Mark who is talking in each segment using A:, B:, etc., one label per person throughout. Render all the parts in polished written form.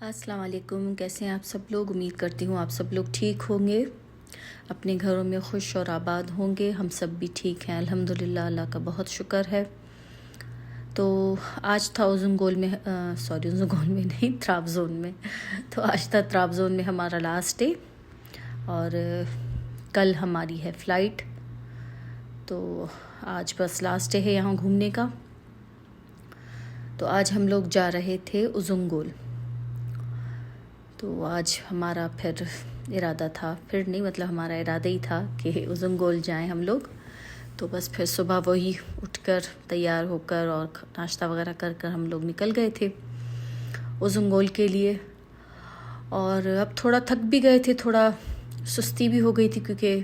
A: अस्सलाम वालेकुम। कैसे हैं आप सब लोग? उम्मीद करती हूँ आप सब लोग ठीक होंगे, अपने घरों में खुश और आबाद होंगे। हम सब भी ठीक हैं अल्हम्दुलिल्लाह, अल्लाह का बहुत शुक्र है। तो आज था उज़ुंगोल में, सॉरी उज़ुंगोल में नहीं, त्राबज़ोन में। तो आज था त्राबज़ोन में हमारा लास्ट डे और कल हमारी है फ़्लाइट। तो आज बस लास्ट डे है यहाँ घूमने का। तो आज हम लोग जा रहे थे उज़ुंगोल। तो आज हमारा फिर इरादा था, फिर नहीं मतलब हमारा इरादा ही था कि उज़ुंगोल जाएं हम लोग। तो बस फिर सुबह वही उठकर तैयार होकर और नाश्ता वगैरह कर कर हम लोग निकल गए थे उज़ुंगोल के लिए। और अब थोड़ा थक भी गए थे, थोड़ा सुस्ती भी हो गई थी क्योंकि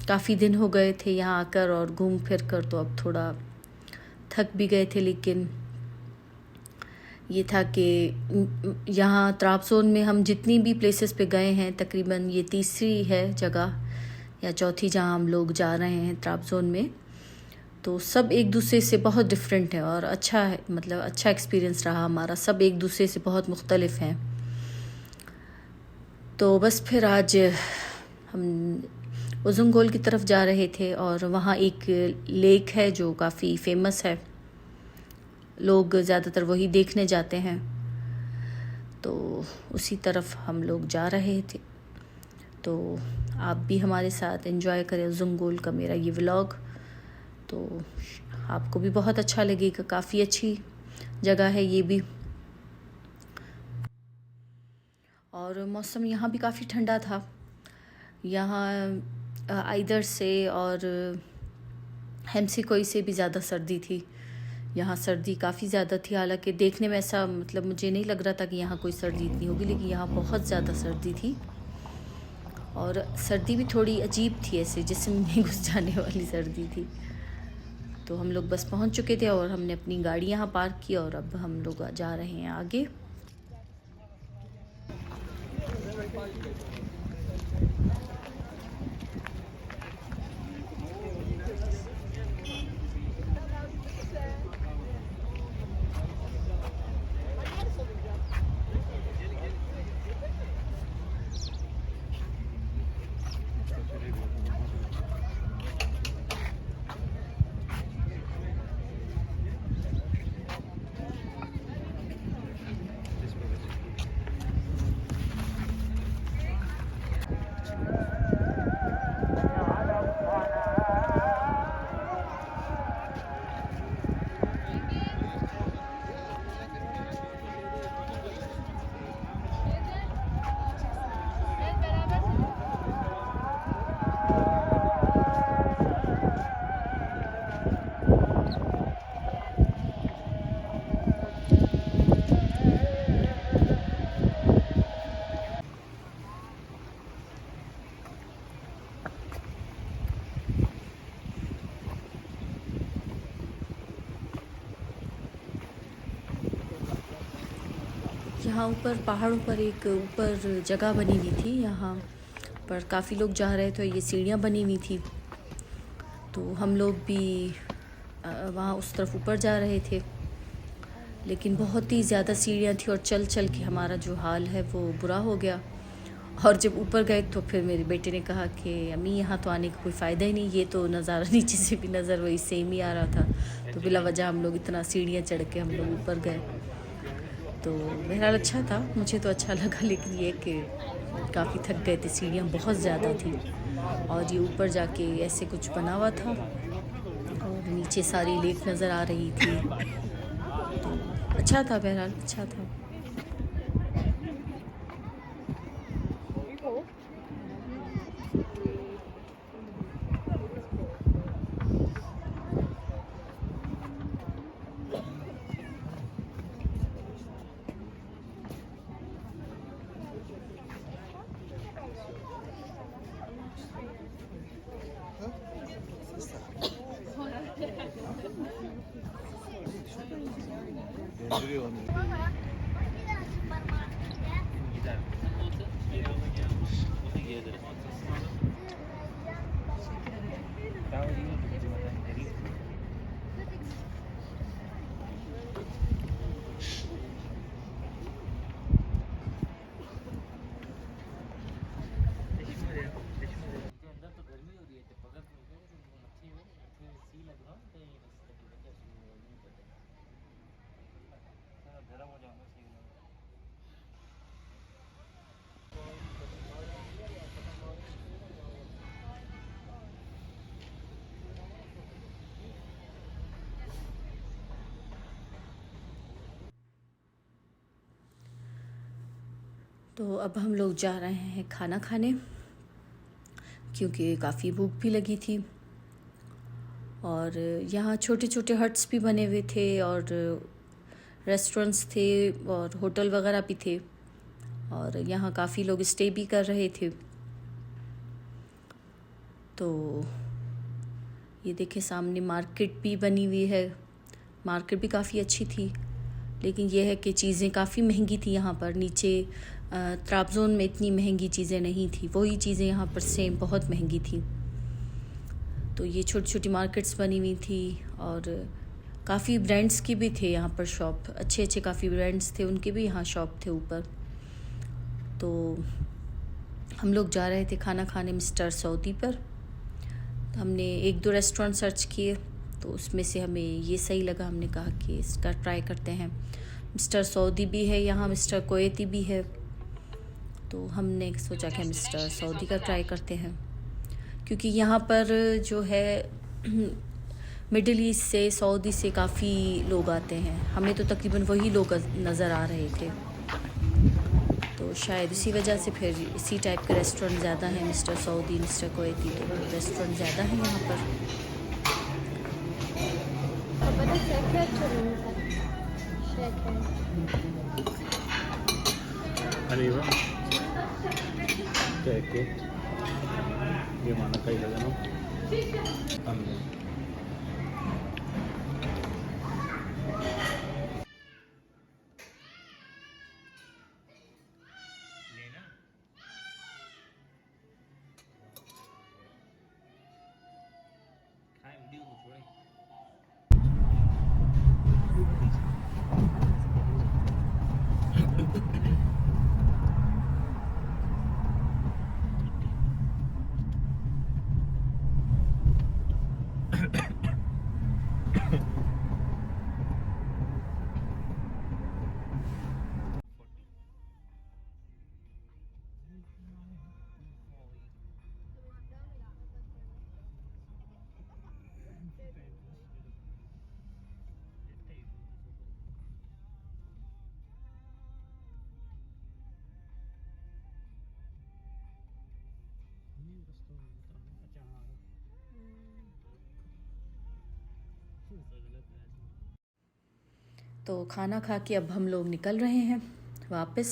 A: काफ़ी दिन हो गए थे यहाँ आकर और घूम फिर कर, तो अब थोड़ा थक भी गए थे। लेकिन ये था कि यहाँ त्राबज़ोन में हम जितनी भी प्लेसेस पे गए हैं, तकरीबन ये तीसरी है जगह या चौथी जहाँ हम लोग जा रहे हैं त्राबज़ोन में। तो सब एक दूसरे से बहुत डिफरेंट है और अच्छा है, मतलब अच्छा एक्सपीरियंस रहा हमारा। सब एक दूसरे से बहुत मुख्तलिफ हैं। तो बस फिर आज हम उज़ुंगोल की तरफ जा रहे थे और वहाँ एक लेक है जो काफ़ी फेमस है, लोग ज़्यादातर वही देखने जाते हैं। तो उसी तरफ हम लोग जा रहे थे। तो आप भी हमारे साथ एंजॉय करें उज़ुंगोल का मेरा ये व्लॉग, तो आपको भी बहुत अच्छा लगेगा। काफ़ी अच्छी जगह है ये भी। और मौसम यहाँ भी काफ़ी ठंडा था। यहाँ आइदर से और हेम्सिकोई से भी ज़्यादा सर्दी थी। यहाँ सर्दी काफ़ी ज़्यादा थी, हालांकि देखने में ऐसा मतलब मुझे नहीं लग रहा था कि यहाँ कोई सर्दी इतनी होगी, लेकिन यहाँ बहुत ज़्यादा सर्दी थी। और सर्दी भी थोड़ी अजीब थी, ऐसे जिस्म में घुस जाने वाली सर्दी थी। तो हम लोग बस पहुँच चुके थे और हमने अपनी गाड़ी यहाँ पार्क की और अब हम लोग जा रहे हैं आगे। यहाँ ऊपर पहाड़ों पर एक ऊपर जगह बनी हुई थी, यहाँ पर काफ़ी लोग जा रहे थे। ये सीढ़ियाँ बनी हुई थी, तो हम लोग भी वहाँ उस तरफ ऊपर जा रहे थे। लेकिन बहुत ही ज़्यादा सीढ़ियाँ थी और चल चल के हमारा जो हाल है वो बुरा हो गया। और जब ऊपर गए तो फिर मेरे बेटे ने कहा कि अम्मी यहाँ तो आने का कोई फ़ायदा ही नहीं, ये तो नज़ारा नीचे से भी नज़र वही सेम ही आ रहा था। तो बिला वजह हम लोग इतना सीढ़ियाँ चढ़ के हम लोग ऊपर गए। तो बहरहाल अच्छा था, मुझे तो अच्छा लगा, लेकिन ये कि काफ़ी थक गए थे, सीढ़ियाँ बहुत ज़्यादा थी। और ये ऊपर जाके ऐसे कुछ बना हुआ था और नीचे सारी लेक नज़र आ रही थी। तो अच्छा था, बहरहाल अच्छा था। तो अब हम लोग जा रहे हैं खाना खाने, क्योंकि काफ़ी भूख भी लगी थी। और यहाँ छोटे छोटे हट्स भी बने हुए थे और रेस्टोरेंट्स थे और होटल वगैरह भी थे, और यहाँ काफ़ी लोग स्टे भी कर रहे थे। तो ये देखे सामने मार्केट भी बनी हुई है, मार्केट भी काफ़ी अच्छी थी, लेकिन यह है कि चीज़ें काफ़ी महंगी थी यहाँ पर। नीचे ट्राबज़ोन में इतनी महंगी चीज़ें नहीं थी, वही चीज़ें यहाँ पर सेम बहुत महंगी थी। तो ये छोटी छोटी मार्केट्स बनी हुई थी और काफ़ी ब्रांड्स की भी थे यहाँ पर शॉप, अच्छे अच्छे काफ़ी ब्रांड्स थे, उनके भी यहाँ शॉप थे ऊपर। तो हम लोग जा रहे थे खाना खाने मिस्टर सऊदी पर। तो हमने एक दो रेस्टोरेंट सर्च किए, तो उसमें से हमें ये सही लगा, हमने कहा कि इसका ट्राई करते हैं। मिस्टर सऊदी भी है यहाँ, मिस्टर कुवैती भी है, तो हमने सोचा कि मिस्टर सऊदी का ट्राई करते हैं, क्योंकि यहाँ पर जो है मिडिल ईस्ट से, सऊदी से काफ़ी लोग आते हैं। हमें तो तकरीबन वही लोग नज़र आ रहे थे, तो शायद इसी वजह से फिर इसी टाइप के रेस्टोरेंट ज़्यादा हैं, मिस्टर सऊदी, मिस्टर कुवैती, तो रेस्टोरेंट ज़्यादा हैं यहाँ पर।
B: Gimana kailangan mo?
A: तो खाना खा के अब हम लोग निकल रहे हैं वापस,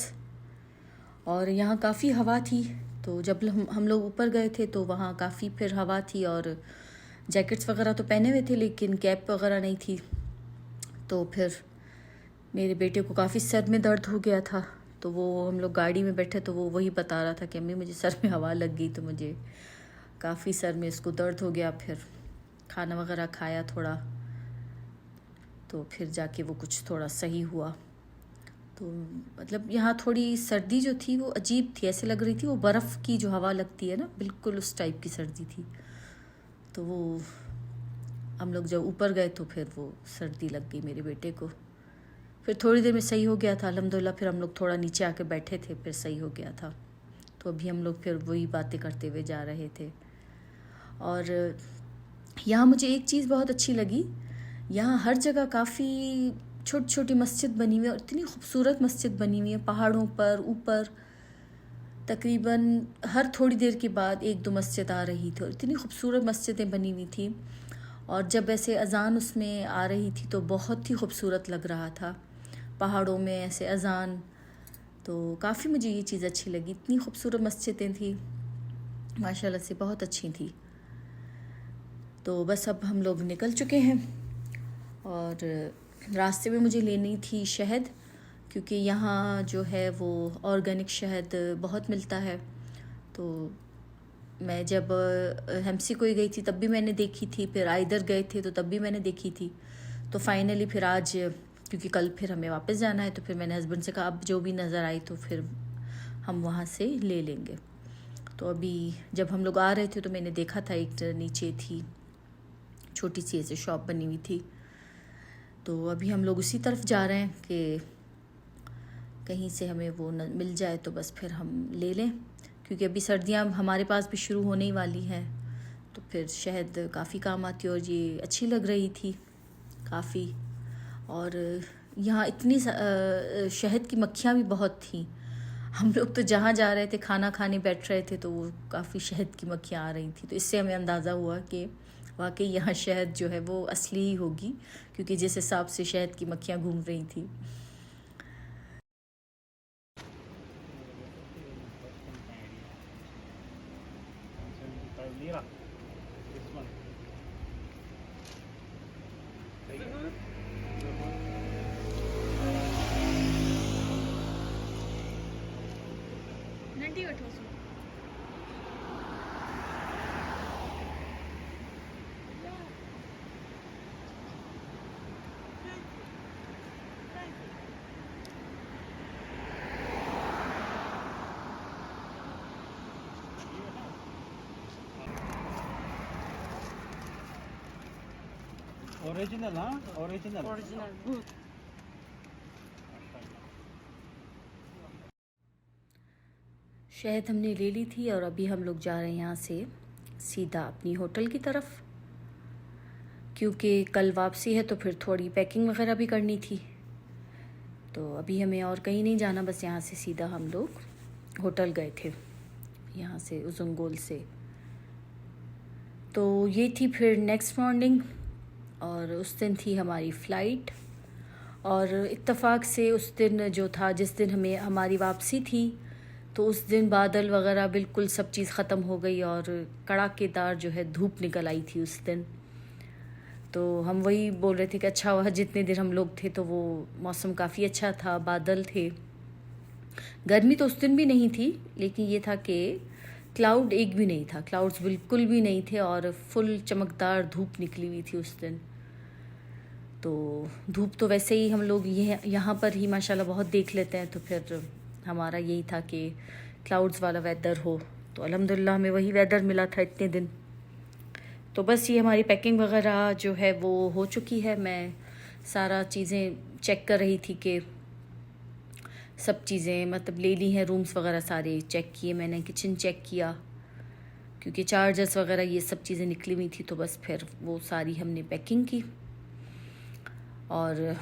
A: और यहाँ काफ़ी हवा थी। तो जब हम लोग ऊपर गए थे तो वहाँ काफ़ी फिर हवा थी, और जैकेट्स वगैरह तो पहने हुए थे, लेकिन कैप वगैरह नहीं थी। तो फिर मेरे बेटे को काफ़ी सर में दर्द हो गया था, तो वो हम लोग गाड़ी में बैठे तो वो वही बता रहा था कि अम्मी मुझे सर में हवा लग गई, तो मुझे काफ़ी सर में इसको दर्द हो गया। फिर खाना वगैरह खाया थोड़ा, तो फिर जाके वो कुछ थोड़ा सही हुआ। तो मतलब यहाँ थोड़ी सर्दी जो थी वो अजीब थी, ऐसे लग रही थी वो बर्फ़ की जो हवा लगती है ना, बिल्कुल उस टाइप की सर्दी थी। तो वो हम लोग जब ऊपर गए तो फिर वो सर्दी लग गई मेरे बेटे को। फिर थोड़ी देर में सही हो गया था अल्हम्दुलिल्लाह। फिर हम लोग थोड़ा नीचे आके बैठे थे, फिर सही हो गया था। तो अभी हम लोग फिर वही बातें करते हुए जा रहे थे। और यहाँ मुझे एक चीज़ बहुत अच्छी लगी, यहाँ हर जगह काफ़ी छोटी छोटी मस्जिद बनी हुई है, और इतनी खूबसूरत मस्जिद बनी हुई है पहाड़ों पर ऊपर। तकरीबन हर थोड़ी देर के बाद एक दो मस्जिद आ रही थी, और इतनी खूबसूरत मस्जिदें बनी हुई थी। और जब ऐसे अज़ान उसमें आ रही थी तो बहुत ही खूबसूरत लग रहा था, पहाड़ों में ऐसे अज़ान। तो काफ़ी मुझे ये चीज़ अच्छी लगी, इतनी खूबसूरत मस्जिदें थी माशाल्लाह से, बहुत अच्छी थी। तो बस अब हम लोग निकल चुके हैं, और रास्ते में मुझे लेनी थी शहद, क्योंकि यहाँ जो है वो ऑर्गेनिक शहद बहुत मिलता है। तो मैं जब हेम्सी को ही गई थी तब भी मैंने देखी थी, फिर आइदर गए थे तो तब भी मैंने देखी थी। तो फाइनली फिर आज, क्योंकि कल फिर हमें वापस जाना है, तो फिर मैंने हस्बैंड से कहा अब जो भी नज़र आई तो फिर हम वहाँ से ले लेंगे। तो अभी जब हम लोग आ रहे थे तो मैंने देखा था एक नीचे थी छोटी सी ऐसे शॉप बनी हुई थी। तो अभी हम लोग उसी तरफ जा रहे हैं कि कहीं से हमें वो मिल जाए तो बस फिर हम ले लें, क्योंकि अभी सर्दियाँ हमारे पास भी शुरू होने ही वाली हैं। तो फिर शहद काफ़ी काम आती है, और ये अच्छी लग रही थी काफ़ी। और यहाँ इतनी शहद की मक्खियाँ भी बहुत थी। हम लोग तो जहाँ जा रहे थे खाना खाने बैठ रहे थे तो वो काफ़ी शहद की मक्खियाँ आ रही थी, तो इससे हमें अंदाज़ा हुआ कि वाकई यहाँ शहद जो है वो असली ही होगी, क्योंकि जिस हिसाब से शहद की मक्खियाँ घूम रही थी।
B: Lira. This one.
C: नंढी वठो सो
B: Original, huh? Original.
C: ओरिजिनल
A: शहद हमने ले ली थी और अभी हम लोग जा रहे हैं यहाँ से सीधा अपनी होटल की तरफ, क्योंकि कल वापसी है तो फिर थोड़ी पैकिंग वगैरह भी करनी थी। तो अभी हमें और कहीं नहीं जाना, बस यहाँ से सीधा हम लोग होटल गए थे यहाँ से उजंगोल से। तो ये थी फिर नेक्स्ट मॉर्निंग और उस दिन थी हमारी फ़्लाइट। और इत्तेफाक से उस दिन जो था, जिस दिन हमें हमारी वापसी थी, तो उस दिन बादल वगैरह बिल्कुल सब चीज़ ख़त्म हो गई और कड़ाकेदार जो है धूप निकल आई थी उस दिन। तो हम वही बोल रहे थे कि अच्छा हुआ जितने दिन हम लोग थे तो वो मौसम काफ़ी अच्छा था, बादल थे। गर्मी तो उस दिन भी नहीं थी, लेकिन ये था कि क्लाउड एक भी नहीं था, क्लाउड्स बिल्कुल भी नहीं थे और फुल चमकदार धूप निकली हुई थी उस दिन। तो धूप तो वैसे ही हम लोग ये यहाँ पर ही माशाल्लाह बहुत देख लेते हैं, तो फिर हमारा यही था कि क्लाउड्स वाला वेदर हो, तो अल्हम्दुलिल्लाह हमें वही वेदर मिला था इतने दिन। तो बस ये हमारी पैकिंग वगैरह जो है वो हो चुकी है। मैं सारा चीज़ें चेक कर रही थी कि सब चीज़ें मतलब ले ली हैं, रूम्स वगैरह सारे चेक किए मैंने, किचन चेक किया, क्योंकि चार्जर्स वगैरह ये सब चीज़ें निकली हुई थी। तो बस फिर वो सारी हमने पैकिंग की और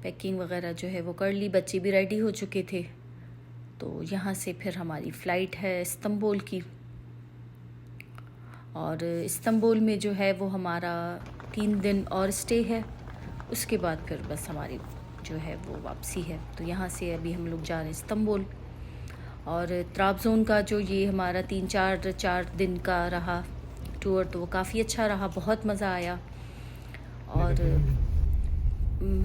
A: पैकिंग वगैरह जो है वो कर ली, बच्चे भी रेडी हो चुके थे। तो यहाँ से फिर हमारी फ़्लाइट है इस्तांबुल की, और इस्तांबुल में जो है वो हमारा 3 दिन और स्टे है, उसके बाद फिर बस हमारी जो है वो वापसी है। तो यहाँ से अभी हम लोग जा रहे हैं इस्तांबुल। और त्राबज़ोन का जो ये हमारा 4 दिन का रहा टूर, तो वो काफ़ी अच्छा रहा, बहुत मज़ा आया। और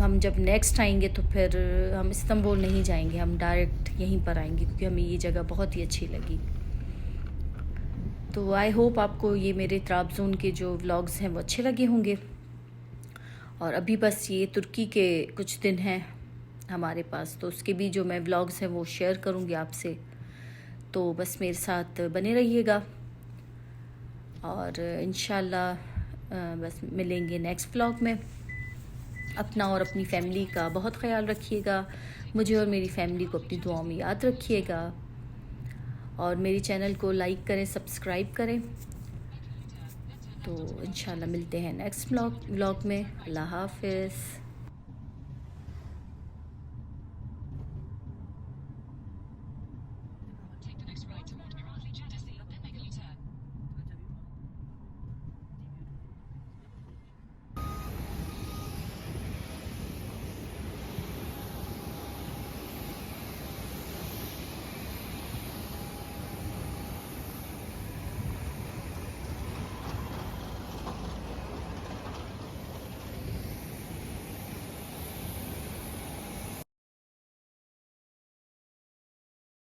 A: हम जब नेक्स्ट आएंगे तो फिर हम इस्तांबुल नहीं जाएंगे, हम डायरेक्ट यहीं पर आएंगे, क्योंकि हमें ये जगह बहुत ही अच्छी लगी। तो आई होप आपको ये मेरे त्राबज़ोन के जो व्लॉग्स हैं वो अच्छे लगे होंगे। और अभी बस ये तुर्की के कुछ दिन हैं हमारे पास, तो उसके भी जो मैं व्लॉग्स हैं वो शेयर करूँगी आपसे। तो बस मेरे साथ बने रहिएगा और इंशाल्लाह बस मिलेंगे नेक्स्ट व्लॉग में। अपना और अपनी फैमिली का बहुत ख्याल रखिएगा, मुझे और मेरी फैमिली को अपनी दुआओं में याद रखिएगा, और मेरी चैनल को लाइक करें, सब्सक्राइब करें। तो इंशाल्लाह मिलते हैं नेक्स्ट व्लॉग में। अल्लाह हाफ़िज़।